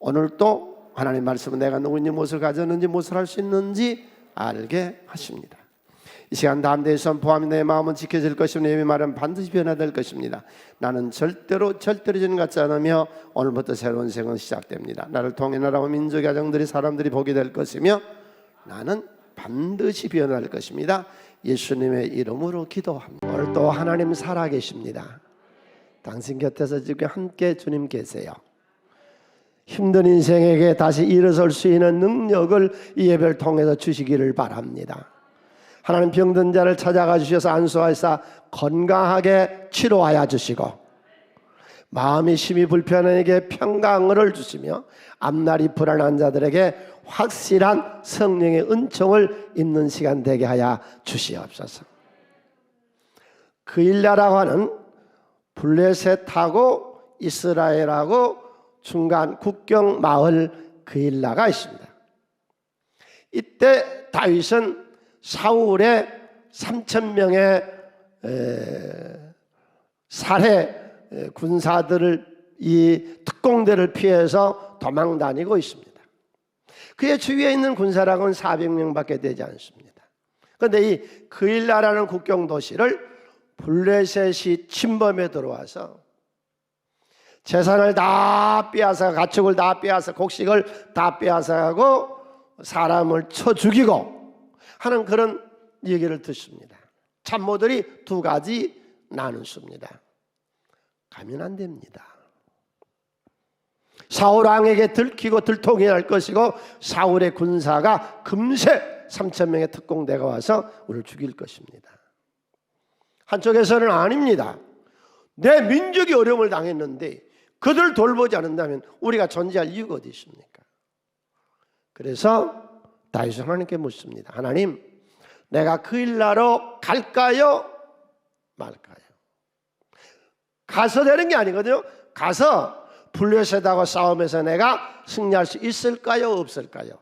오늘도 하나님 말씀은 내가 누구인지, 무엇을 가졌는지, 무엇을 할 수 있는지 알게 하십니다. 이 시간 다음대의 선포하며 내 마음은 지켜질 것이며 내 말은 반드시 변화될 것입니다. 나는 절대로 저는 같지 않으며 오늘부터 새로운 생은 시작됩니다. 나를 통해 나라와 민족, 가정들이, 사람들이 보게 될 것이며 나는 반드시 변화할 것입니다. 예수님의 이름으로 기도합니다. 오늘 또 하나님 살아계십니다. 당신 곁에서 지금 함께 주님 계세요. 힘든 인생에게 다시 일어설 수 있는 능력을 이 예배를 통해서 주시기를 바랍니다. 하나님 병든 자를 찾아가 주셔서 안수하사 건강하게 치료하여 주시고, 마음이 심히 불편한에게 평강을 주시며, 앞날이 불안한 자들에게 확실한 성령의 은총을 입는 시간 되게 하여 주시옵소서. 그일라라고 하는 블레셋하고 이스라엘하고 중간 국경 마을 그일라가 있습니다. 이때 다윗은 사울의 3,000명의 살해 군사들을, 이 특공대를 피해서 도망 다니고 있습니다. 그의 주위에 있는 군사력은 400명밖에 되지 않습니다. 그런데 이 그일라라는 국경 도시를 블레셋이 침범해 들어와서 재산을 다 빼앗아, 가축을 다 빼앗아, 곡식을 다 빼앗아가고 사람을 쳐 죽이고 하는 그런 얘기를 듣습니다. 참모들이 두 가지 나눴습니다. 가면 안 됩니다. 사울 왕에게 들키고 들통이 날 것이고, 사울의 군사가 금세 3,000명의 특공대가 와서 우리를 죽일 것입니다. 한쪽에서는 아닙니다. 내 민족이 어려움을 당했는데 그들 돌보지 않는다면 우리가 존재할 이유가 어디 있습니까? 그래서 다윗은 하나님께 묻습니다. 하나님, 내가 그일라로 갈까요? 말까요? 가서 되는 게 아니거든요. 가서 블레셋하고 싸움에서 내가 승리할 수 있을까요? 없을까요?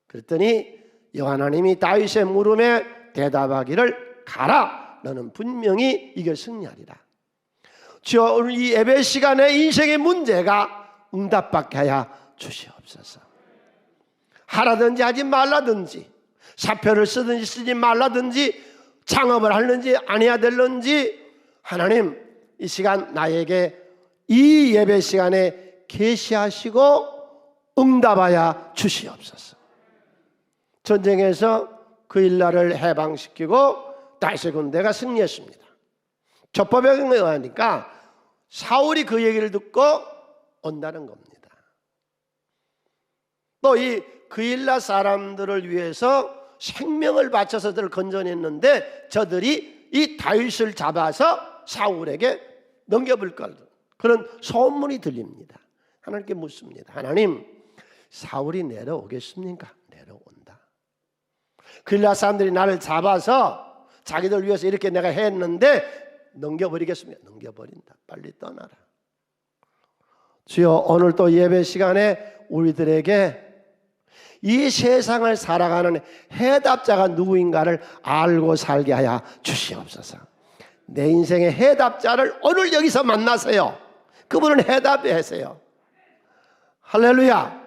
그랬더니 여호와 하나님이 다윗의 물음에 대답하기를, 가라, 너는 분명히 이겨 승리하리라. 주여, 오늘 이 예배 시간에 인생의 문제가 응답받게 하여 주시옵소서. 하라든지 하지 말라든지, 사표를 쓰든지 쓰지 말라든지, 창업을 하는지 안 해야 되는지, 하나님 이 시간 나에게 이 예배 시간에 계시하시고 응답하여 주시옵소서. 전쟁에서 그일라를 해방시키고 다윗의 군대가 승리했습니다. 족법에 의하니까 사울이 그 얘기를 듣고 온다는 겁니다. 또 이 그일라 사람들을 위해서 생명을 바쳐서 그들을 건져냈는데, 저들이 이 다윗을 잡아서 사울에게 넘겨볼 걸, 그런 소문이 들립니다. 하나님께 묻습니다. 하나님, 사울이 내려오겠습니까? 내려온다. 그일라 사람들이 나를 잡아서 자기들 위해서 이렇게 내가 했는데 넘겨버리겠습니까? 넘겨버린다. 빨리 떠나라. 주여, 오늘 또 예배 시간에 우리들에게 이 세상을 살아가는 해답자가 누구인가를 알고 살게 하여 주시옵소서. 내 인생의 해답자를 오늘 여기서 만나세요. 그분은 해답하세요. 할렐루야.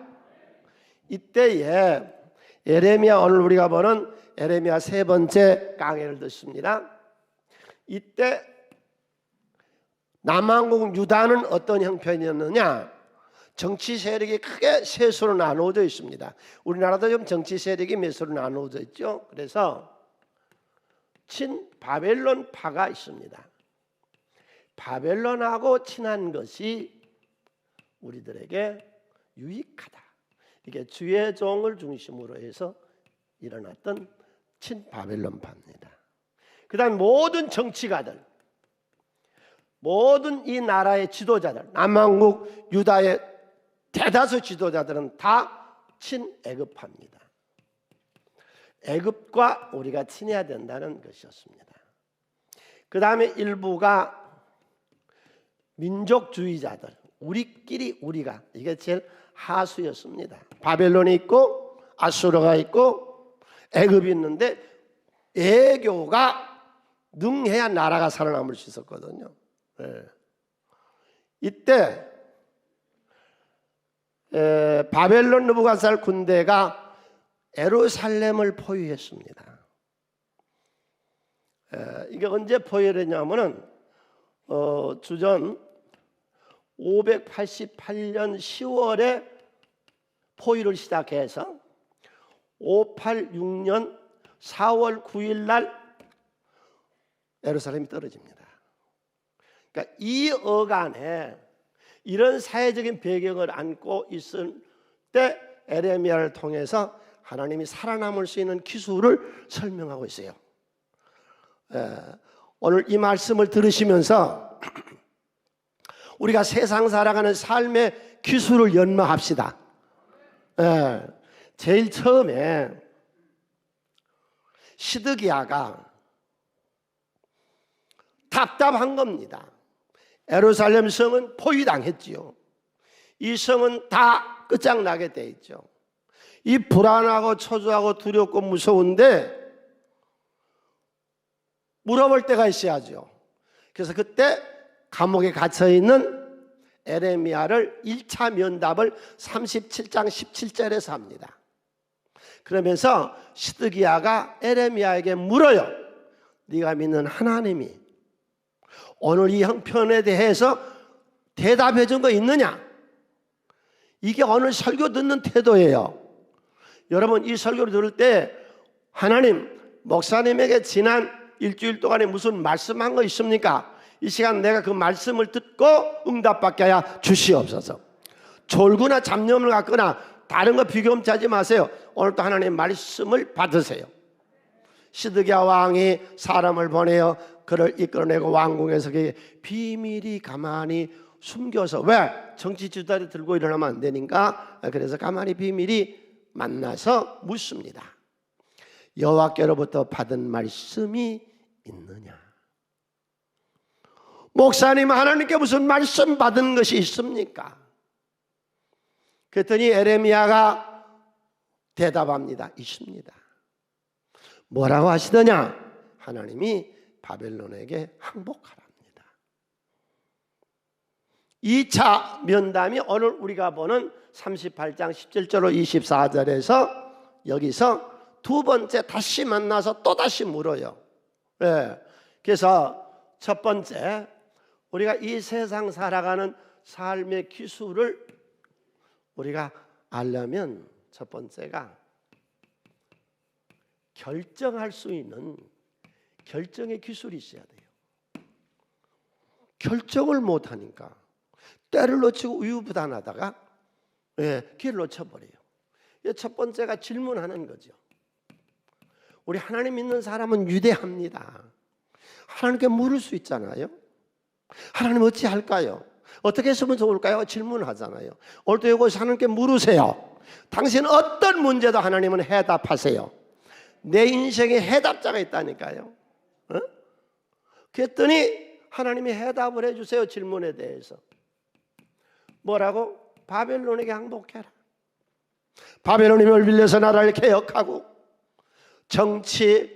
이때에 예레미야, 오늘 우리가 보는 예레미야 세 번째 강해를 듣습니다. 이때 남한국 유다는 어떤 형편이었느냐? 정치 세력이 크게 세 수로 나누어져 있습니다. 우리나라도 지금 정치 세력이 몇 수로 나누어져 있죠. 그래서 친바벨론파가 있습니다. 바벨론하고 친한 것이 우리들에게 유익하다. 이게 주의 종을 중심으로 해서 일어났던 친바벨론파입니다. 그 다음에 모든 정치가들, 모든 이 나라의 지도자들, 남한국 유다의 대다수 지도자들은 다 친애굽파입니다. 애굽과 우리가 친해야 된다는 것이었습니다. 그 다음에 일부가 민족주의자들, 우리끼리 우리가, 이게 제일 하수였습니다. 바벨론이 있고 아수르가 있고 애굽이 있는데, 애교가 능해야 나라가 살아남을 수 있었거든요. 네. 이때 바벨론 느부갓네살 군대가 예루살렘을 포위했습니다. 이게 언제 포위를 했냐면은 주전 588년 10월에 포위를 시작해서 586년 4월 9일 날 예루살렘이 떨어집니다. 그러니까 이 어간에 이런 사회적인 배경을 안고 있을 때 에레미야를 통해서 하나님이 살아남을 수 있는 기술을 설명하고 있어요. 오늘 이 말씀을 들으시면서 우리가 세상 살아가는 삶의 기술을 연마합시다. 제일 처음에 시드기야가 답답한 겁니다. 예루살렘 성은 포위당했지요. 이 성은 다 끝장나게 돼 있죠. 이 불안하고 초조하고 두렵고 무서운데 물어볼 때가 있어야죠. 그래서 그때 감옥에 갇혀있는 에레미야를 1차 면담을 37장 17절에서 합니다. 그러면서 시드기야가 에레미야에게 물어요. 네가 믿는 하나님이 오늘 이 형편에 대해서 대답해 준 거 있느냐? 이게 오늘 설교 듣는 태도예요. 여러분, 이 설교를 들을 때 하나님, 목사님에게 지난 일주일 동안에 무슨 말씀한 거 있습니까? 이 시간 내가 그 말씀을 듣고 응답받게 하여 주시옵소서. 졸거나 잡념을 갖거나 다른 거 비교험치 하지 마세요. 오늘도 하나님의 말씀을 받으세요. 시드기야 왕이 사람을 보내어 그를 이끌어내고 왕궁에서 그의 비밀이 가만히 숨겨서, 왜? 정치 주다리 들고 일어나면 안 되니까. 그래서 가만히 비밀이 만나서 묻습니다. 여호와께로부터 받은 말씀이 있느냐? 목사님, 하나님께 무슨 말씀 받은 것이 있습니까? 그랬더니 에레미야가 대답합니다. 있습니다. 뭐라고 하시더냐? 하나님이 바벨론에게 항복하랍니다. 2차 면담이 오늘 우리가 보는 38장 17절로 24절에서 여기서 두 번째 다시 만나서 또 다시 물어요. 그래서 첫 번째, 우리가 이 세상 살아가는 삶의 기술을 우리가 알려면 첫 번째가 결정할 수 있는 결정의 기술이 있어야 돼요. 결정을 못하니까 때를 놓치고 우유부단하다가 길을 놓쳐버려요. 첫 번째가 질문하는 거죠. 우리 하나님 믿는 사람은 위대합니다. 하나님께 물을 수 있잖아요. 하나님 어찌 할까요? 어떻게 했으면 좋을까요? 질문하잖아요. 오늘도 이것을 하나님께 물으세요. 당신 어떤 문제도 하나님은 해답하세요. 내 인생에 해답자가 있다니까요. 그랬더니 하나님이 해답을 해주세요. 질문에 대해서. 뭐라고? 바벨론에게 항복해라. 바벨론이 널 빌려서 나라를 개혁하고 정치,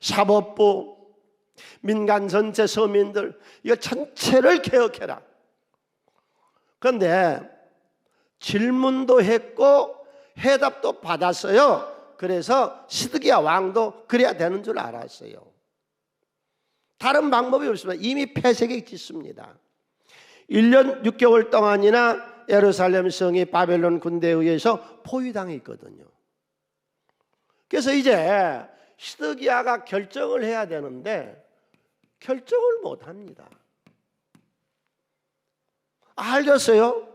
사법부, 민간 전체 서민들 이거 전체를 개혁해라. 그런데 질문도 했고 해답도 받았어요. 그래서 시드기야 왕도 그래야 되는 줄 알았어요. 다른 방법이 없습니다. 이미 폐색이 짙습니다. 1년 6개월 동안이나 예루살렘 성이 바벨론 군대에 의해서 포위당해 있거든요. 그래서 이제 시드기야가 결정을 해야 되는데 결정을 못합니다. 알겠어요.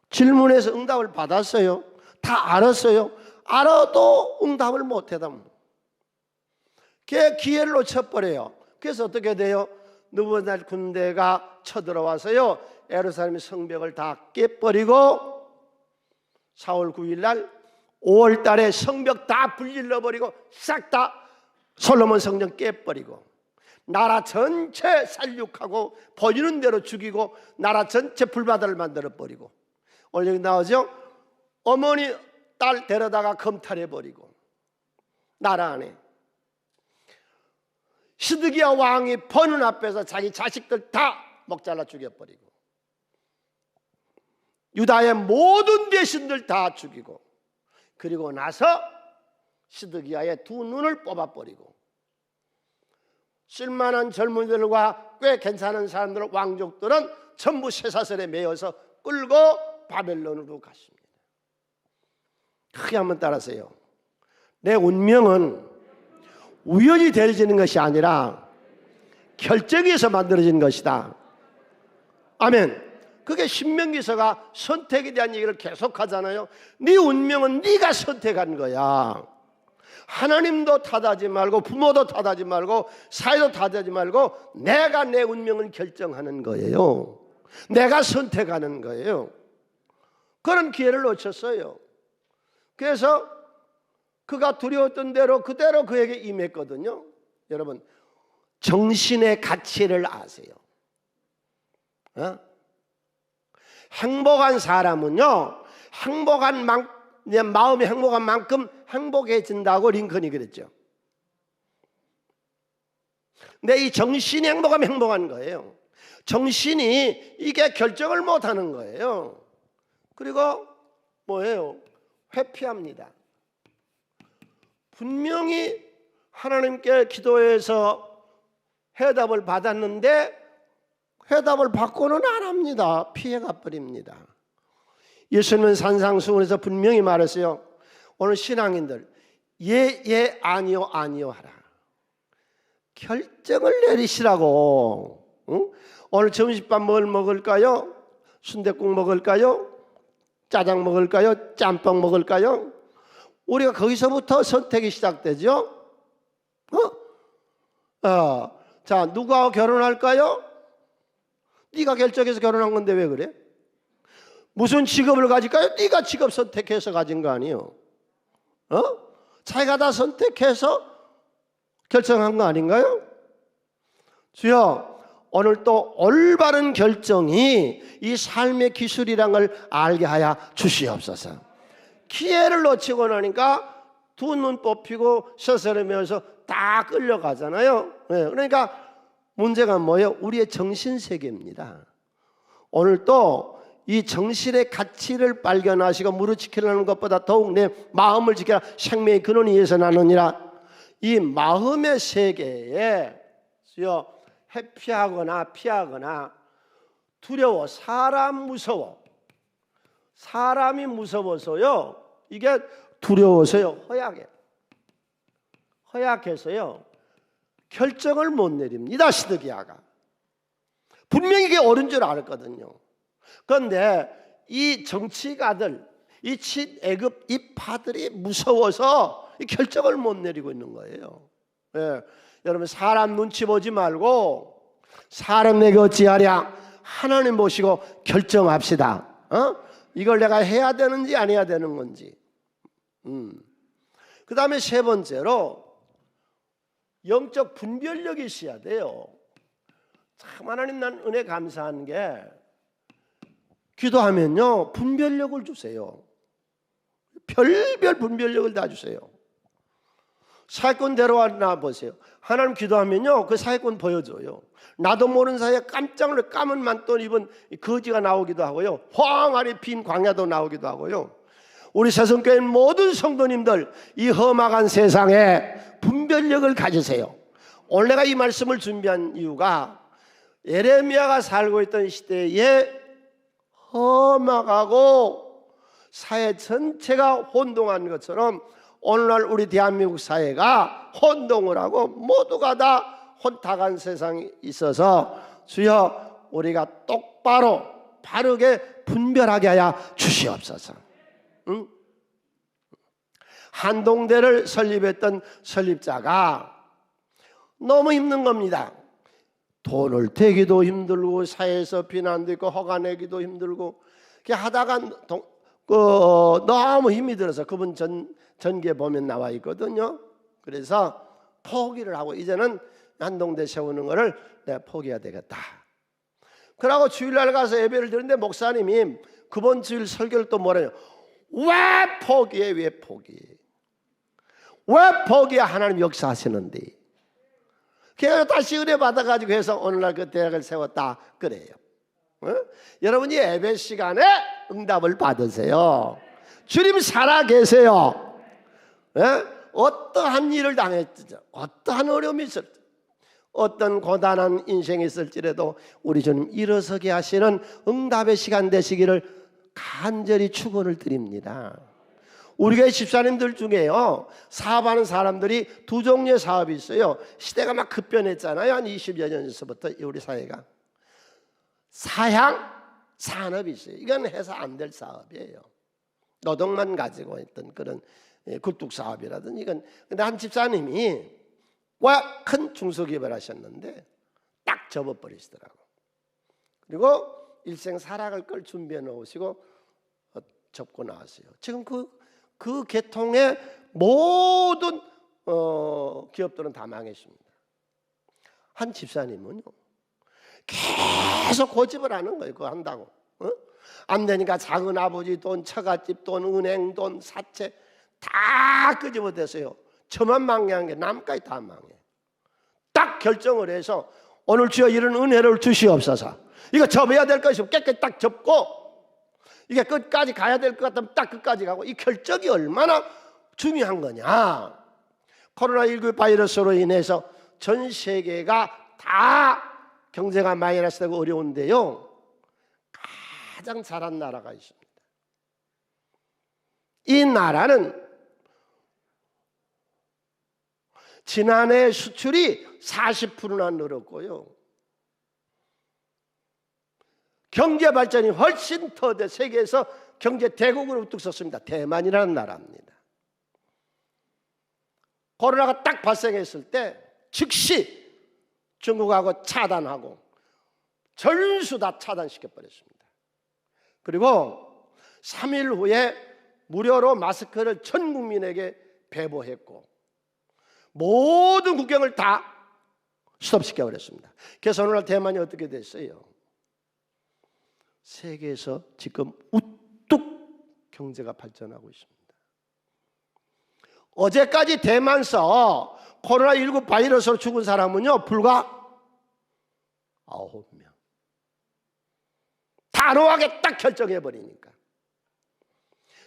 질문해서 응답을 받았어요. 다 알았어요. 알아도 응답을 못해다. 기회를 놓쳐버려요. 그래서 어떻게 돼요? 느부갓네살 군대가 쳐들어와서요 예루살렘 성벽을 다 깨버리고 4월 9일 날 5월 달에 성벽 다 불질러버리고 싹 다 솔로몬 성전 깨버리고 나라 전체 살육하고 보이는 대로 죽이고 나라 전체 불바다를 만들어버리고, 오늘 여기 나오죠? 어머니 딸 데려다가 검탈해버리고 나라 안에 시드기야 왕이 보는 앞에서 자기 자식들 다 목 잘라 죽여버리고 유다의 모든 대신들 다 죽이고, 그리고 나서 시드기야의 두 눈을 뽑아버리고 쓸만한 젊은이들과 꽤 괜찮은 사람들, 왕족들은 전부 쇠사슬에 매여서 끌고 바벨론으로 갔습니다. 크게 한번 따라하세요. 내 운명은 우연히 되어지는 것이 아니라 결정에서 만들어지는 것이다. 아멘. 그게 신명기서가 선택에 대한 얘기를 계속하잖아요. 네 운명은 네가 선택한 거야. 하나님도 탓하지 말고, 부모도 탓하지 말고, 사회도 탓하지 말고, 내가 내 운명을 결정하는 거예요. 내가 선택하는 거예요. 그런 기회를 놓쳤어요. 그래서 그가 두려웠던 대로 그대로 그에게 임했거든요. 여러분, 정신의 가치를 아세요? 행복한 사람은요, 마음이 행복한 만큼 행복해진다고 링컨이 그랬죠. 근데 이 정신이 행복하면 행복한 거예요. 정신이 이게 결정을 못하는 거예요. 그리고 뭐예요? 회피합니다. 분명히 하나님께 기도해서 해답을 받았는데 해답을 받고는 안 합니다. 피해가 버립니다. 예수님은 산상수훈에서 분명히 말했어요. 오늘 신앙인들, 예, 아니요, 아니요 하라. 결정을 내리시라고. 응? 오늘 점심밥 뭘 먹을까요? 순댓국 먹을까요? 짜장 먹을까요? 짬뽕 먹을까요? 우리가 거기서부터 선택이 시작되죠. 자, 누구하고 결혼할까요? 네가 결정해서 결혼한 건데 왜 그래? 무슨 직업을 가질까요? 네가 직업 선택해서 가진 거 아니에요. 자기가 다 선택해서 결정한 거 아닌가요? 주여, 오늘 또 올바른 결정이 이 삶의 기술이란 걸 알게 하여 주시옵소서. 기회를 놓치고 나니까 두 눈 뽑히고 셔서르면서 다 끌려가잖아요. 그러니까 문제가 뭐예요? 우리의 정신세계입니다. 오늘 또 이 정신의 가치를 발견하시고 무릇 지키려는 것보다 더욱 내 마음을 지켜라. 생명의 근원이 위해서 나누니라. 이 마음의 세계에 회피하거나 피하거나 두려워, 사람 무서워, 사람이 무서워서요, 이게 두려워서요, 허약해서요 결정을 못 내립니다. 시드기야가 분명히 이게 옳은 줄 알았거든요. 그런데 이 정치가들, 이 친애굽 이파들이 무서워서 이 결정을 못 내리고 있는 거예요. 여러분, 사람 눈치 보지 말고 사람에게 어찌하랴 하나님 보시고 결정합시다. 이걸 내가 해야 되는지 안 해야 되는 건지. 그 다음에 세 번째로 영적 분별력이 있어야 돼요. 참 하나님, 난 은혜 감사한 게 기도하면요 분별력을 주세요. 별별 분별력을 다 주세요. 사기꾼 데려와 보세요. 하나님 기도하면요 그 사기꾼 보여줘요. 나도 모르는 사이에 깜짝 놀라 까만 만돈 입은 거지가 나오기도 하고요, 황하리 빈 광야도 나오기도 하고요. 우리 새성교회 모든 성도님들, 이 험악한 세상에 분별력을 가지세요. 오늘 내가 이 말씀을 준비한 이유가 예레미야가 살고 있던 시대에 험악하고 사회 전체가 혼동한 것처럼 오늘날 우리 대한민국 사회가 혼동을 하고 모두가 다 혼탁한 세상이 있어서 주여, 우리가 똑바로 바르게 분별하게 하여 주시옵소서. 한동대를 설립했던 설립자가 너무 힘든 겁니다. 돈을 대기도 힘들고 사회에서 비난도 있고 허가 내기도 힘들고 하다가 너무 힘이 들어서 그분 전기에 보면 나와 있거든요. 그래서 포기를 하고 이제는 한동대 세우는 거를 내가 포기해야 되겠다. 그러고 주일날 가서 예배를 드리는데 목사님이 그번 주일 설교를 또 뭐래요? 왜 포기해? 왜 포기해? 하나님 역사하시는데. 그래서 다시 은혜 받아가지고 해서 오늘날 그 대학을 세웠다 그래요. 여러분이 예배 시간에 응답을 받으세요. 주님 살아 계세요. 어떠한 일을 당했든지, 어떠한 어려움이 있을지, 어떤 고단한 인생이 있을지라도 우리 주님 일어서게 하시는 응답의 시간 되시기를 간절히 축원을 드립니다. 우리 교회 집사님들 중에요, 사업하는 사람들이 두 종류의 사업이 있어요. 시대가 막 급변했잖아요. 한 20여 년 전부터 우리 사회가. 사향 산업이 있어요. 이건 해서 안 될 사업이에요. 노동만 가지고 했던 그런 굴뚝 사업이라든지 이건. 근데 한 집사님이 와 큰 중소기업을 하셨는데 딱 접어버리시더라고. 그리고 일생 살아갈 걸 준비해 놓으시고 접고 나왔어요. 지금 그 계통의 모든 기업들은 다 망했습니다. 한 집사님은요 계속 고집을 하는 거예요. 그거 한다고. 안 되니까 작은 아버지 돈, 처갓집 돈, 은행 돈, 사채 다 끄집어대세요. 저만 망한 게 남까지 다 망해. 딱 결정을 해서 오늘 주여 이런 은혜를 주시옵소서. 이거 접어야 될 것이 깨끗이 딱 접고 이게 끝까지 가야 될 것 같으면 딱 끝까지 가고, 이 결정이 얼마나 중요한 거냐. 코로나19 바이러스로 인해서 전 세계가 다 경제가 마이너스 되고 어려운데요, 가장 잘한 나라가 있습니다. 이 나라는 지난해 수출이 40%나 늘었고요, 경제 발전이 훨씬 더 세계에서 경제 대국으로 우뚝 섰습니다. 대만이라는 나라입니다. 코로나가 딱 발생했을 때 즉시 중국하고 차단하고 전수 다 차단시켜 버렸습니다. 그리고 3일 후에 무료로 마스크를 전 국민에게 배부했고 모든 국경을 다 스톱시켜 버렸습니다. 그래서 오늘날 대만이 어떻게 됐어요? 세계에서 지금 우뚝 경제가 발전하고 있습니다. 어제까지 대만서 코로나19 바이러스로 죽은 사람은요 불과 9명. 단호하게 딱 결정해버리니까.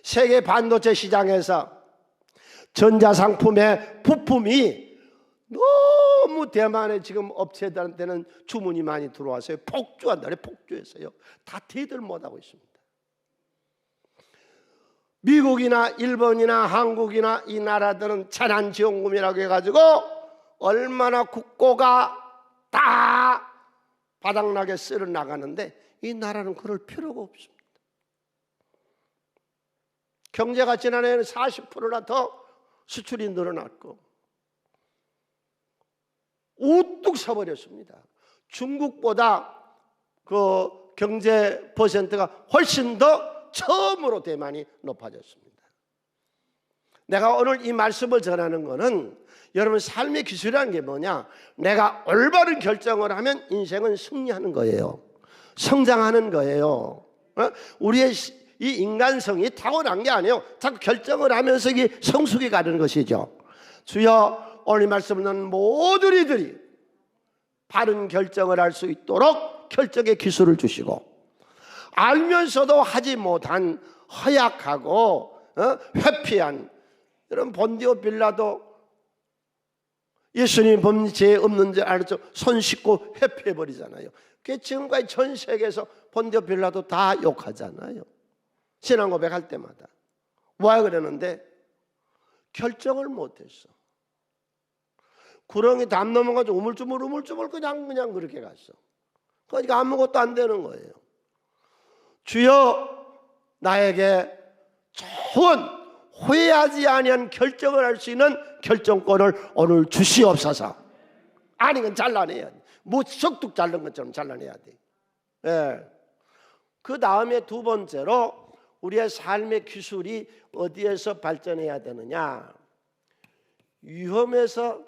세계 반도체 시장에서 전자상품의 부품이 너무 대만에 지금 업체들한테는 주문이 많이 들어와서요 폭주한다. 폭주했어요. 다 대들 못하고 있습니다. 미국이나 일본이나 한국이나 이 나라들은 재난지원금이라고 해가지고 얼마나 국고가 다 바닥나게 쓸어 나가는데 이 나라는 그럴 필요가 없습니다. 경제가 지난해에는 40%나 더 수출이 늘어났고 우뚝 서버렸습니다. 중국보다 그 경제 퍼센트가 훨씬 더 처음으로 대만이 높아졌습니다. 내가 오늘 이 말씀을 전하는 것은 여러분 삶의 기술이라는 게 뭐냐? 내가 올바른 결정을 하면 인생은 승리하는 거예요. 성장하는 거예요. 우리의 이 인간성이 타고난 게 아니에요. 자꾸 결정을 하면서 이게 성숙이 가는 것이죠. 주여 오늘 말씀은 모든 이들이 바른 결정을 할 수 있도록 결정의 기술을 주시고 알면서도 하지 못한 허약하고 회피한 여러분 본디오 빌라도 예수님 범죄 없는 줄 알았죠. 손 씻고 회피해버리잖아요. 그게 지금까지 전 세계에서 본디오 빌라도 다 욕하잖아요. 신앙 고백할 때마다. 왜 그러는데 결정을 못했어. 구렁이 담 넘어가지고 우물쭈물 그냥 그렇게 갔어. 그러니까 아무것도 안 되는 거예요. 주여 나에게 좋은 후회하지 아니한 결정을 할 수 있는 결정권을 오늘 주시옵소서. 아니면 잘라내야 돼. 뭐 석둑 자른 것처럼 잘라내야 돼. 예. 그 다음에 두 번째로 우리의 삶의 기술이 어디에서 발전해야 되느냐? 위험에서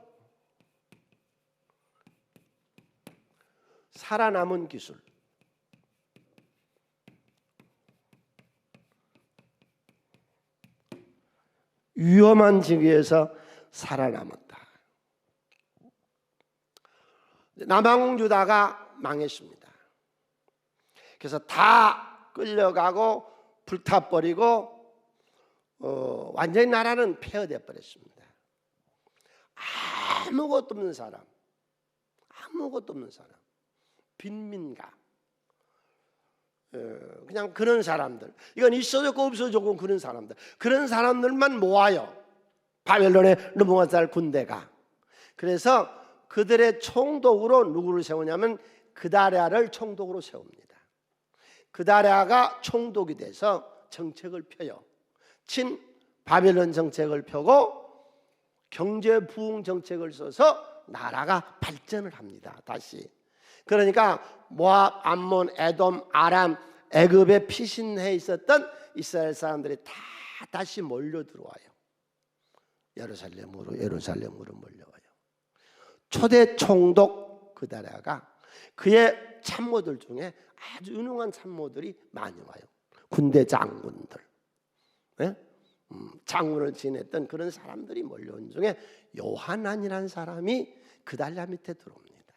살아남은 기술. 위험한 지역에서 살아남았다. 남왕 유다가 망했습니다. 그래서 다 끌려가고 불타버리고 완전히 나라는 폐허되어 버렸습니다. 아무것도 없는 사람, 빈민가, 그냥 그런 사람들, 이건 있어졌고 없어졌고 그런 사람들만 모아요. 바벨론에 느부갓네살 군대가. 그래서 그들의 총독으로 누구를 세우냐면 그다랴를 총독으로 세웁니다. 그다랴가 총독이 돼서 정책을 펴요. 친 바벨론 정책을 펴고 경제 부흥 정책을 써서 나라가 발전을 합니다. 다시. 그러니까 모압, 암몬, 에돔, 아람, 애굽에 피신해 있었던 이스라엘 사람들이 다 다시 몰려 들어와요. 예루살렘으로 몰려와요. 초대 총독 그다랴가 그의 참모들 중에 아주 유능한 참모들이 많이 와요. 군대 장군들, 장군을 지냈던 그런 사람들이 몰려온 중에 요하난이라는 사람이 그달랴 밑에 들어옵니다.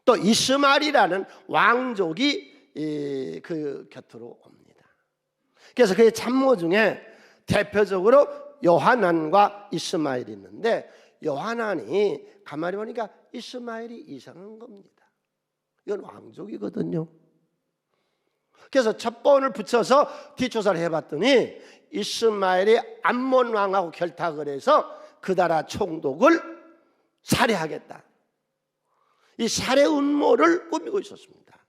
또 이스마엘이라는 왕족이 그 곁으로 옵니다. 그래서 그의 참모 중에 대표적으로 요하난과 이스마엘이 있는데, 요하난이 가만히 보니까 이스마엘이 이상한 겁니다. 이건 왕족이거든요. 그래서 첩보원을 붙여서 뒷조사를 해봤더니 이스마엘이 암몬 왕하고 결탁을 해서 그다랴 총독을 살해하겠다, 이 살해 음모를 꾸미고 있었습니다.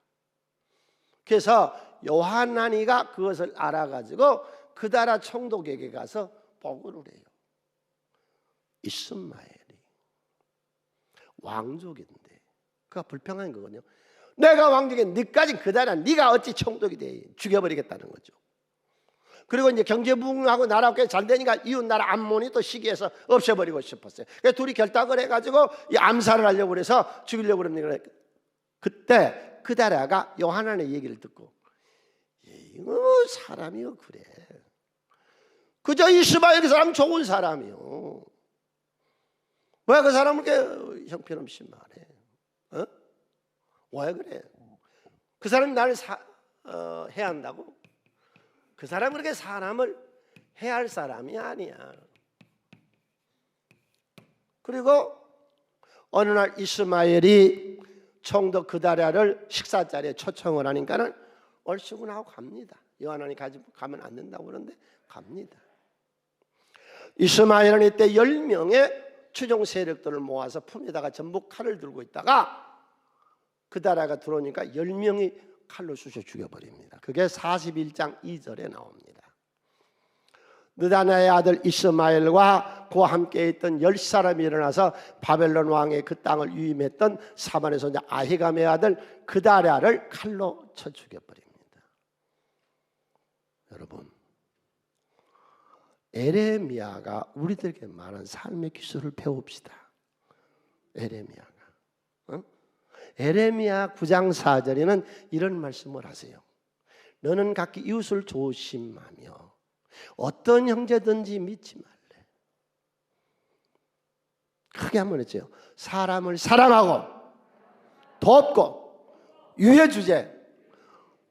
그래서 요하난이가 그것을 알아가지고 그다랴 총독에게 가서 보고를 해요. 이스마엘이 왕족인데 그가 불평한 거거든요. 내가 왕족에 너까지 그다랴 네가 어찌 총독이 돼? 죽여버리겠다는 거죠. 그리고 이제 경제 부흥하고 나라가 꽤 잘 되니까 이웃 나라 암몬이 또 시기해서 없애버리고 싶었어요. 그래서 둘이 결탁을 해가지고 이 암살을 하려고 그래서 죽이려고 그럽니다. 그때 그다랴가 요하난의 얘기를 듣고, 이거 사람이요 그래, 그저 이스마엘 그 사람 좋은 사람이요, 왜 그 사람을 이렇게 형편없이 말해? 왜 그래? 그 사람이 나를 해한다고? 그 사람은 그렇게 사람을 해할 사람이 아니야. 그리고 어느 날 이스마엘이 총독 그다랴를 식사 자리에 초청을 하니까는 얼씨구나 하고 갑니다. 요하난이 가면 안 된다고 그러는데 갑니다. 이스마엘은 이때 10명의 추종 세력들을 모아서 품에다가 전부 칼을 들고 있다가 그다랴가 들어오니까 10명이 칼로 쑤셔 죽여버립니다. 그게 41장 2절에 나옵니다. 느다냐의 아들 이스마엘과 그와 함께 있던 10사람이 일어나서 바벨론 왕의 그 땅을 위임했던 사반의 손자 아히감의 아들 그다랴를 칼로 쳐 죽여버립니다. 여러분, 에레미야가 우리들에게 말한 삶의 기술을 배웁시다. 에레미야 9장 4절에는 이런 말씀을 하세요. 너는 각기 이웃을 조심하며 어떤 형제든지 믿지 말래. 크게 한번 했죠. 사람을 사랑하고 돕고 유해주제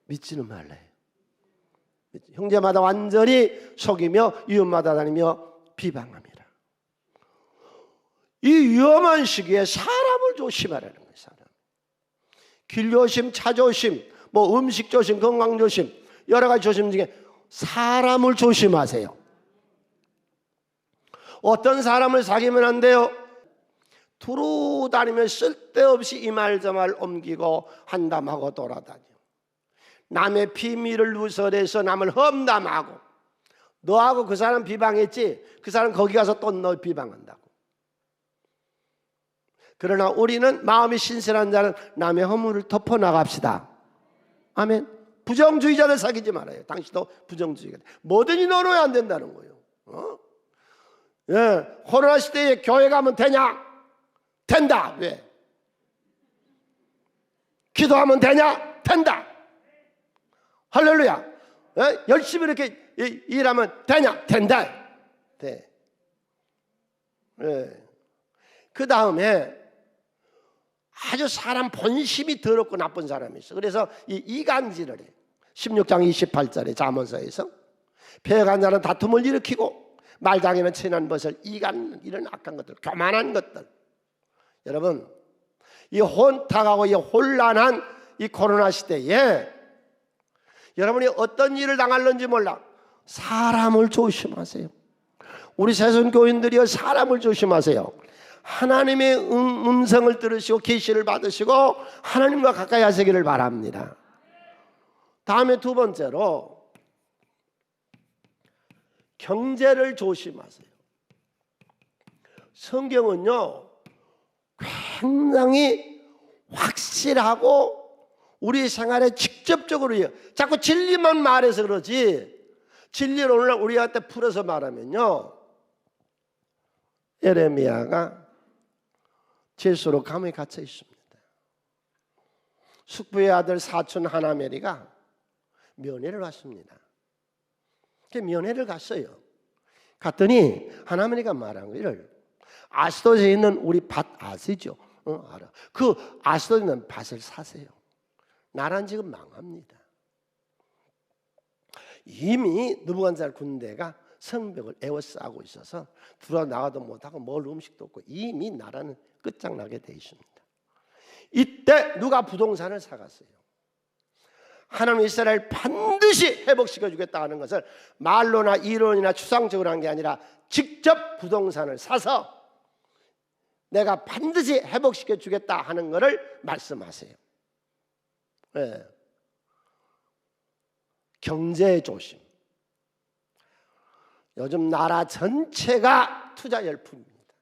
믿지는 말래. 형제마다 완전히 속이며 이웃마다 다니며 비방합니다. 이 위험한 시기에 사람을 조심하라는 거예요. 사람. 길조심, 차조심, 뭐 음식 조심, 건강 조심, 여러 가지 조심 중에 사람을 조심하세요. 어떤 사람을 사귀면 안 돼요? 두루 다니며 쓸데없이 이 말 저 말 옮기고 한담하고 돌아다녀. 남의 비밀을 누설해서 남을 험담하고, 너하고 그 사람 비방했지? 그 사람 거기 가서 또 너 비방한다고. 그러나 우리는 마음이 신실한 자는 남의 허물을 덮어나갑시다. 아멘. 부정주의자들 사귀지 말아요. 당신도 부정주의자. 뭐든지 넣어야 안 된다는 거예요. 코로나 시대에 교회 가면 되냐? 된다. 왜? 기도하면 되냐? 된다. 할렐루야. 열심히 이렇게 일하면 되냐? 된다. 돼. 그 다음에 아주 사람 본심이 더럽고 나쁜 사람이 있어. 그래서 이 이간질을 해. 16장 28절에 잠언서에서 배역한 자는 다툼을 일으키고 말장에는 친한 것을 이간, 이런 악한 것들, 교만한 것들. 여러분, 이 혼탁하고 이 혼란한 이 코로나 시대에 여러분이 어떤 일을 당할는지 몰라. 사람을 조심하세요. 우리 새순교인들이여, 사람을 조심하세요. 하나님의 음성을 들으시고 계시를 받으시고 하나님과 가까이 하시기를 바랍니다. 다음에 두 번째로 경제를 조심하세요. 성경은요 굉장히 확실하고 우리 생활에 직접적으로 자꾸 진리만 말해서 그러지, 진리를 오늘 우리한테 풀어서 말하면요, 예레미야가 제수로 감에 갇혀 있습니다. 숙부의 아들 사촌 하나멜이가 면회를 왔습니다. 면회를 갔어요. 갔더니 하나멜이가 말한 거를, 아스돗에 있는 우리 밭 아시죠? 알아. 그 아스돗에 있는 밭을 사세요. 나라는 지금 망합니다. 이미 느부갓네살 군대가 성벽을 에워싸고 있어서 들어 나가도 못하고 먹을 음식도 없고 이미 나라는 끝장나게 돼 있습니다. 이때 누가 부동산을 사갔어요. 하나님 이스라엘 반드시 회복시켜 주겠다 하는 것을 말로나 이론이나 추상적으로 한 게 아니라 직접 부동산을 사서 내가 반드시 회복시켜 주겠다 하는 것을 말씀하세요. 네. 경제 조심. 요즘 나라 전체가 투자 열풍입니다.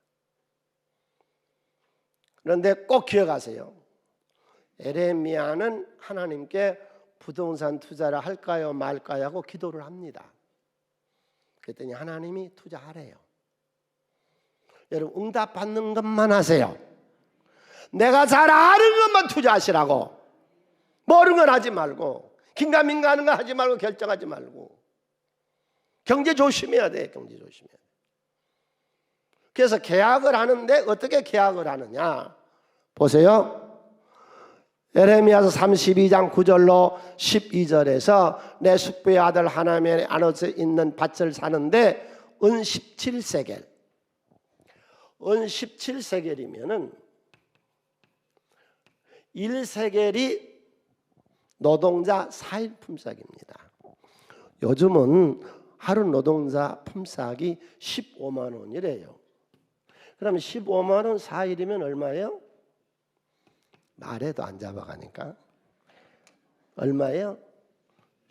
그런데 꼭 기억하세요. 예레미야는 하나님께 부동산 투자를 할까요 말까요 하고 기도를 합니다. 그랬더니 하나님이 투자하래요. 여러분, 응답받는 것만 하세요. 내가 잘 아는 것만 투자하시라고. 모르는 건 하지 말고, 긴가민가 하는 거 하지 말고, 결정하지 말고. 경제 조심해야 돼. 경제 조심해야 돼. 그래서 계약을 하는데 어떻게 계약을 하느냐 보세요. 예레미야서 32장 9절로 12절에서 내 숙부의 아들 하나멜의 안옷에 있는 밭을 사는데 은 17세겔. 은 17세겔이면은 1세겔이 노동자 4일 품삯입니다. 요즘은 하루 노동자 품삯이 15만 원이래요. 그럼 15만 원 4일이면 얼마예요? 말해도 안 잡아가니까 얼마예요?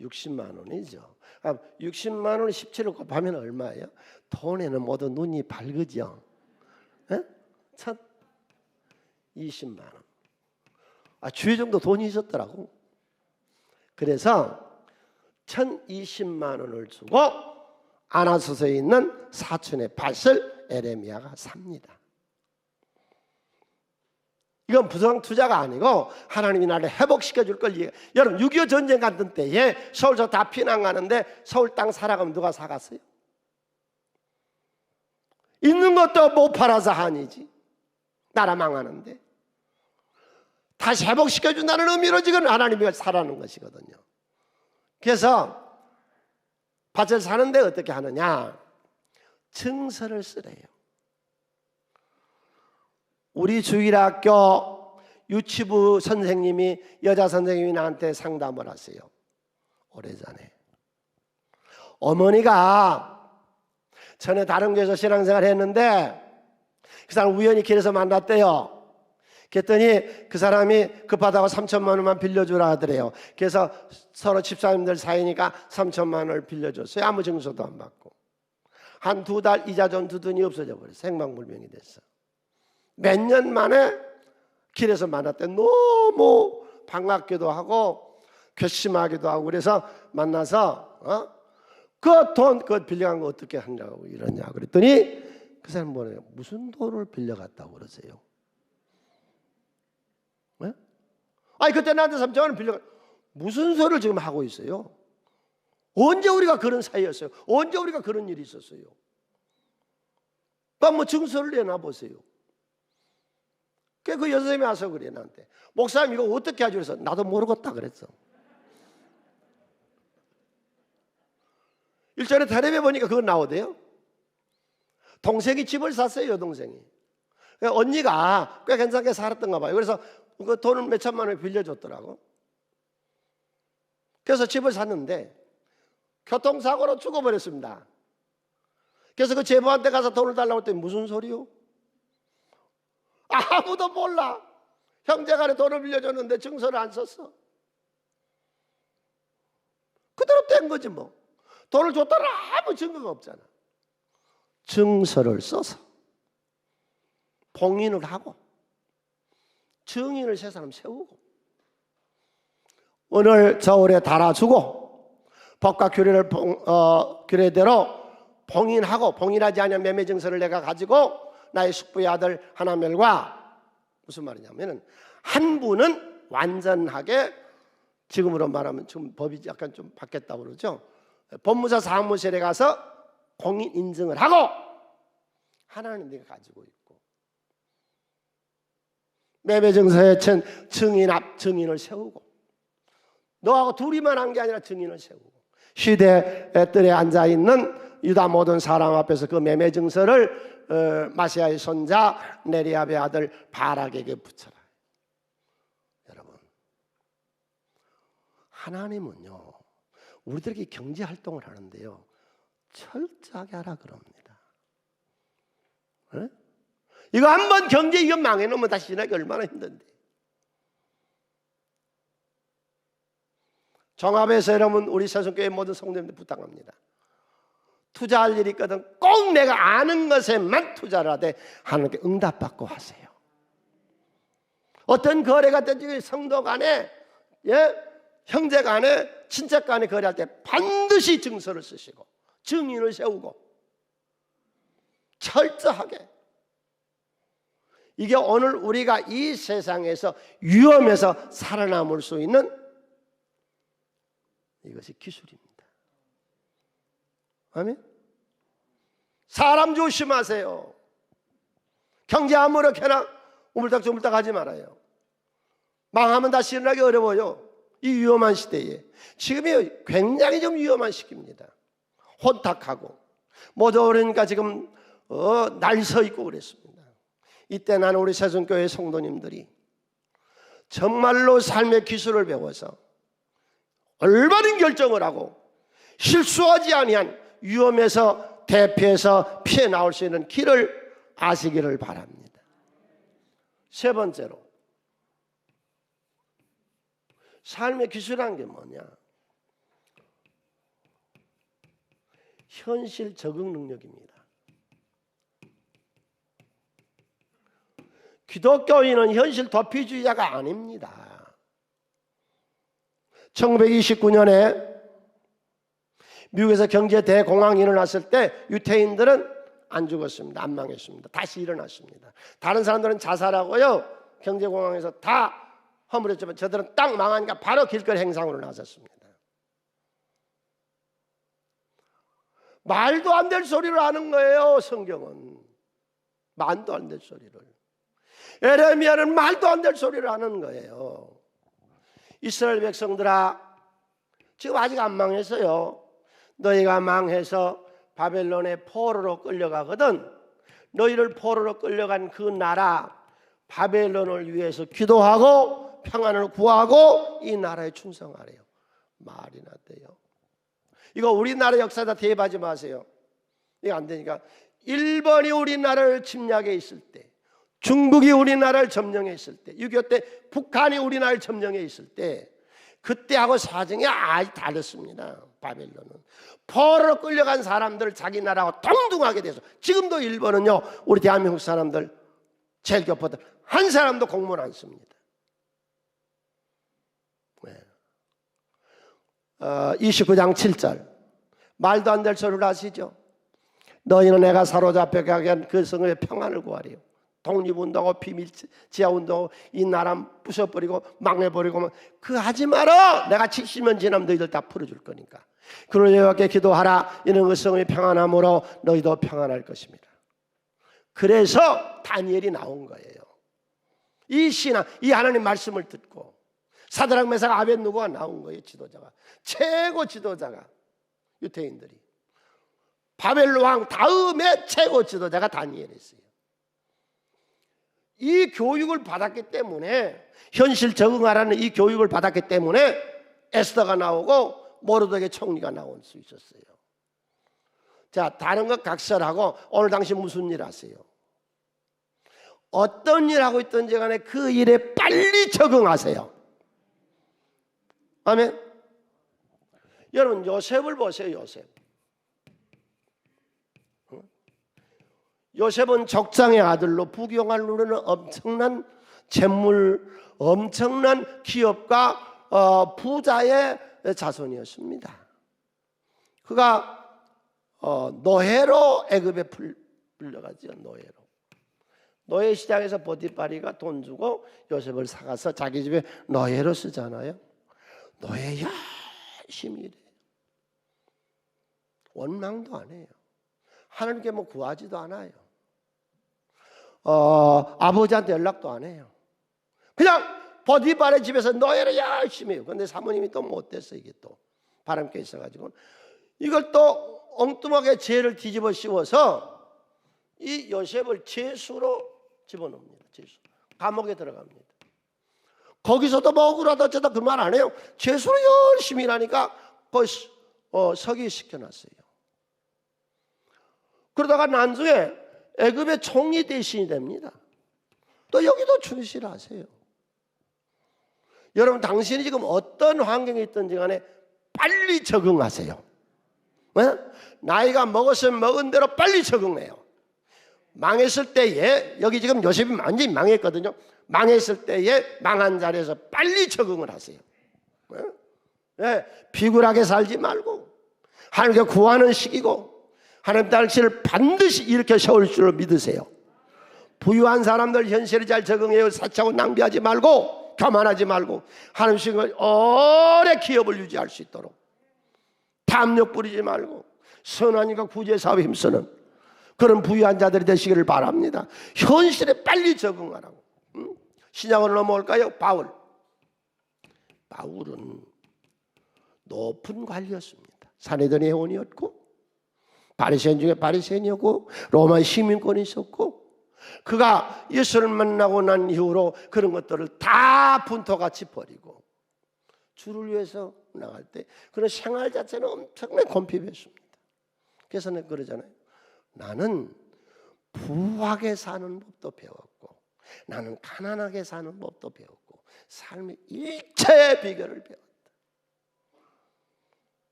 60만 원이죠. 60만 원을 17을 곱하면 얼마예요? 돈에는 모두 눈이 밝으죠. 1,020만 원. 주의 정도 돈이 있었더라고. 그래서 1,020만 원을 주고 아나소서에 있는 사촌의 밭을 예레미야가 삽니다. 이건 부정 투자가 아니고 하나님이 나를 회복시켜 줄 걸. 여러분, 6.25 전쟁 같은 때에 서울서 다 피난 가는데 서울 땅 살아가면 누가 사갔어요? 있는 것도 못 팔아서 한이지. 나라 망하는데. 다시 회복시켜 준다는 의미로 지금 하나님이 사라는 것이거든요. 그래서 밭을 사는데 어떻게 하느냐? 증서를 쓰래요. 우리 주일학교 유치부 선생님이, 여자 선생님이 나한테 상담을 하세요. 오래전에 어머니가 전에 다른 교회에서 신앙생활 했는데 그 사람 우연히 길에서 만났대요. 그랬더니 그 사람이 급하다고 3천만 원만 빌려주라 하더래요. 그래서 서로 집사님들 사이니까 3천만 원을 빌려줬어요. 아무 증서도 안 받고. 한 2달 이자 좀 두더니 없어져 버렸어요. 생방불명이 됐어. 몇 년 만에 길에서 만났대. 너무 반갑기도 하고 괘씸하기도 하고 그래서 만나서 그 돈 그거 빌려간 거 어떻게 하냐고 이러냐 그랬더니 그 사람 뭐래요? 무슨 돈을 빌려갔다고 그러세요? 네? 아니 그때 나한테 3천 원을 빌려가. 무슨 소리를 지금 하고 있어요? 언제 우리가 그런 사이였어요? 언제 우리가 그런 일이 있었어요? 그러니까 뭐 증서를 내놔 보세요. 그 여선생님이 와서 그래 나한테. 목사님 이거 어떻게 하죠? 그래서 나도 모르겠다 그랬어. 일전에 텔레비에 보니까 그거 나오대요. 동생이 집을 샀어요. 여동생이. 언니가 꽤 괜찮게 살았던가 봐요. 그래서 그 돈을 몇 천만 원 빌려줬더라고. 그래서 집을 샀는데 교통사고로 죽어버렸습니다. 그래서 그 제보한테 가서 돈을 달라고 했더니 무슨 소리요? 아무도 몰라. 형제간에 돈을 빌려줬는데 증서를 안 썼어. 그대로 된 거지 뭐. 돈을 줬다는 아무 증거가 없잖아. 증서를 써서 봉인을 하고 증인을 세 사람 세우고 오늘 저울에 달아주고 법과 규례를 규례대로 봉인하고 봉인하지 않은 매매 증서를 내가 가지고 나의 숙부의 아들 하나멜과 무슨 말이냐면은 한 분은 완전하게 지금으로 말하면 지금 법이 약간 좀 바뀌었다고 그러죠. 법무사 사무실에 가서 공인 인증을 하고 하나는 네가 가지고 있고 매매 증서에 증인을 세우고 너하고 둘이만 한 게 아니라 증인을 세우고 시대에 앉아 있는 유다 모든 사람 앞에서 그 매매 증서를 마시아의 손자 네리압의 아들 바락에게 붙여라. 여러분, 하나님은요 우리들에게 경제 활동을 하는데요 철저하게 하라 그럽니다. 네? 이거 한번 경제 이거 망해놓으면 다시 지나기 얼마나 힘든데. 종합에서 여러분 우리 세송교회 모든 성도님들 부탁합니다. 투자할 일이 있거든 꼭 내가 아는 것에만 투자를 하되 하나님께 응답받고 하세요. 어떤 거래가 되지 성도 간에 형제 간에 친척 간에 거래할 때 반드시 증서를 쓰시고 증인을 세우고 철저하게. 이게 오늘 우리가 이 세상에서 위험에서 살아남을 수 있는 이것이 기술입니다. 아멘. 사람 조심하세요. 경제 아무렇게나 우물딱저물딱 하지 말아요. 망하면 다시 일어나기 어려워요. 이 위험한 시대에 지금이 굉장히 좀 위험한 시기입니다. 혼탁하고 모두 그러니까 지금 날 서 있고 그랬습니다. 이때 나는 우리 세송교회 성도님들이 정말로 삶의 기술을 배워서 올바른 결정을 하고 실수하지 아니한 위험에서 대피해서 피해 나올 수 있는 길을 아시기를 바랍니다. 세 번째로 삶의 기술이라는 게 뭐냐? 현실 적응 능력입니다. 기독교인은 현실 도피주의자가 아닙니다. 1929년에 미국에서 경제 대공황이 일어났을 때 유태인들은 안 죽었습니다. 안 망했습니다. 다시 일어났습니다. 다른 사람들은 자살하고요 경제공황에서 다 허물었지만 저들은 딱 망하니까 바로 길거리 행상으로 나섰습니다. 말도 안 될 소리를 하는 거예요. 성경은 말도 안 될 소리를. 에레미야는 말도 안 될 소리를 하는 거예요. 이스라엘 백성들아 지금 아직 안 망했어요. 너희가 망해서 바벨론의 포로로 끌려가거든. 너희를 포로로 끌려간 그 나라 바벨론을 위해서 기도하고 평안을 구하고 이 나라에 충성하래요. 말이나 돼요. 이거 우리나라 역사다 대입하지 마세요. 이거 안 되니까. 일본이 우리나라를 침략해 있을 때, 중국이 우리나라를 점령해 있을 때, 6.25 때 북한이 우리나라를 점령해 있을 때 그때하고 사정이 아주 다르습니다. 바벨론은 포로로 끌려간 사람들을 자기 나라하고 동등하게 돼서 지금도 일본은요 우리 대한민국 사람들 제일교포들 한 사람도 공무원 안 씁니다. 네. 29장 7절 말도 안 될 소리를 하시죠. 너희는 내가 사로잡혀 가게 한 그 성의 평안을 구하리요. 독립운동하고 비밀지하운동하고 이 나라 부숴버리고 망해버리고 그 하지 마라. 내가 70년 지나면 너희들 다 풀어줄 거니까. 그러니 여호와께 기도하라. 이는 그 성의 평안함으로 너희도 평안할 것입니다. 그래서 다니엘이 나온 거예요. 이 신앙, 이 하나님 말씀을 듣고 사드락 메삭 아벳느고가 나온 거예요. 지도자가, 최고 지도자가, 유대인들이. 바벨론 왕 다음에 최고 지도자가 다니엘이었어요. 이 교육을 받았기 때문에, 현실 적응하라는 이 교육을 받았기 때문에 에스더가 나오고 모르드게 총리가 나올 수 있었어요. 자, 다른 것 각설하고 오늘 당신 무슨 일 하세요? 어떤 일 하고 있든지 간에 그 일에 빨리 적응하세요. 아멘. 여러분, 요셉을 보세요. 요셉은 족장의 아들로 부경을 누리는 엄청난 재물, 엄청난 기업가 부자의 자손이었습니다. 그가 노예로 애굽에 불려가죠. 노예 시장에서 보디파리가 돈 주고 요셉을 사가서 자기 집에 노예로 쓰잖아요. 노예 열심히 일해요. 원망도 안 해요. 하나님께 뭐 구하지도 않아요. 아버지한테 연락도 안 해요. 그냥 보디발의 집에서 노예를 열심히 해요. 그런데 사모님이 또 못됐어. 이게 또 바람께 있어가지고 이걸 또 엉뚱하게 죄를 뒤집어 씌워서 이 요셉을 죄수로 집어넣습니다. 죄수. 감옥에 들어갑니다. 거기서도 뭐 억울하다 어쩌다 그 말 안 해요. 죄수로 열심히 일하니까 거기 서기시켜놨어요. 그러다가 나중에 애굽의 총리 대신이 됩니다. 또 여기도 충실하세요. 여러분, 당신이 지금 어떤 환경에 있든지 간에 빨리 적응하세요. 네? 나이가 먹었으면 먹은 대로 빨리 적응해요. 망했을 때에, 여기 지금 요셉이 완전히 망했거든요. 망했을 때에 망한 자리에서 빨리 적응을 하세요. 네? 네, 비굴하게 살지 말고 하나님께 구하는 시기고 하나님 당신을 반드시 일으켜 세울 줄로 믿으세요. 부유한 사람들 현실에 잘 적응해요. 사치하고 낭비하지 말고 교만하지 말고 하나님께 오래 기업을 유지할 수 있도록 탐욕 부리지 말고 선하니까 구제사업에 힘쓰는 그런 부유한 자들이 되시기를 바랍니다. 현실에 빨리 적응하라고. 신약으로 넘어올까요? 바울은 높은 관리였습니다. 사내들의 회원이었고 바리새인 중에 바리새인이었고 로마 시민권이 있었고 그가 예수를 만나고 난 이후로 그런 것들을 다 분토같이 버리고 주를 위해서 나갈 때 그런 생활 자체는 엄청나게 곤핍했습니다. 그래서 내가 그러잖아요. 나는 부하게 사는 법도 배웠고 나는 가난하게 사는 법도 배웠고 삶의 일체의 비결을 배웠다.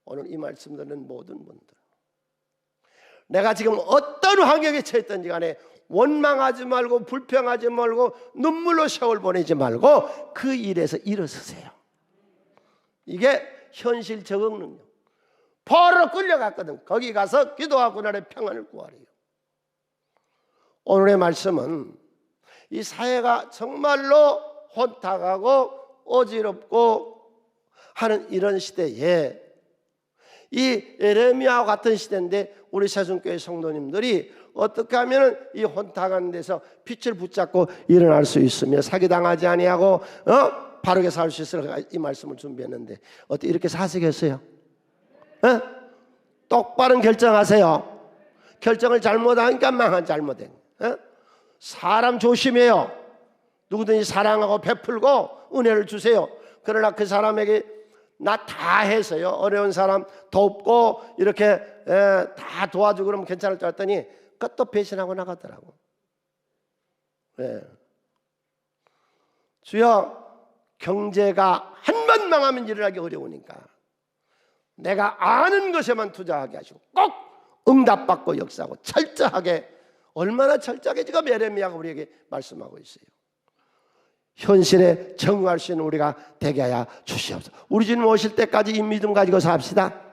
오늘 이 말씀 듣는 모든 분들, 내가 지금 어떤 환경에 처했든지 간에 원망하지 말고 불평하지 말고 눈물로 세월 보내지 말고 그 일에서 일어서세요. 이게 현실 적응 능력. 포로로 끌려갔거든. 거기 가서 기도하고 나의 평안을 구하래요. 오늘의 말씀은 이 사회가 정말로 혼탁하고 어지럽고 하는 이런 시대에 이 예레미야와 같은 시대인데 우리 세순교회 성도님들이 어떻게 하면 이 혼탁한 데서 빛을 붙잡고 일어날 수 있으며 사기당하지 아니하고 바르게 살 수 있으리라 이 말씀을 준비했는데 어떻게 이렇게 사시겠어요? 똑바른 결정하세요. 결정을 잘못하니까 망한 잘못된. 사람 조심해요. 누구든지 사랑하고 베풀고 은혜를 주세요. 그러나 그 사람에게 나 다 해서요 어려운 사람 돕고 이렇게 다 도와주고 그러면 괜찮을 줄 알았더니 그것도 배신하고 나가더라고. 주여, 경제가 한 번 망하면 일어나기 어려우니까 내가 아는 것에만 투자하게 하시고 꼭 응답받고 역사하고 철저하게, 얼마나 철저하게 지금 예레미야가 우리에게 말씀하고 있어요. 현실에 적응할 수 있는 우리가 되게 하여 주시옵소서. 우리 주님 오실 때까지 이 믿음 가지고 삽시다.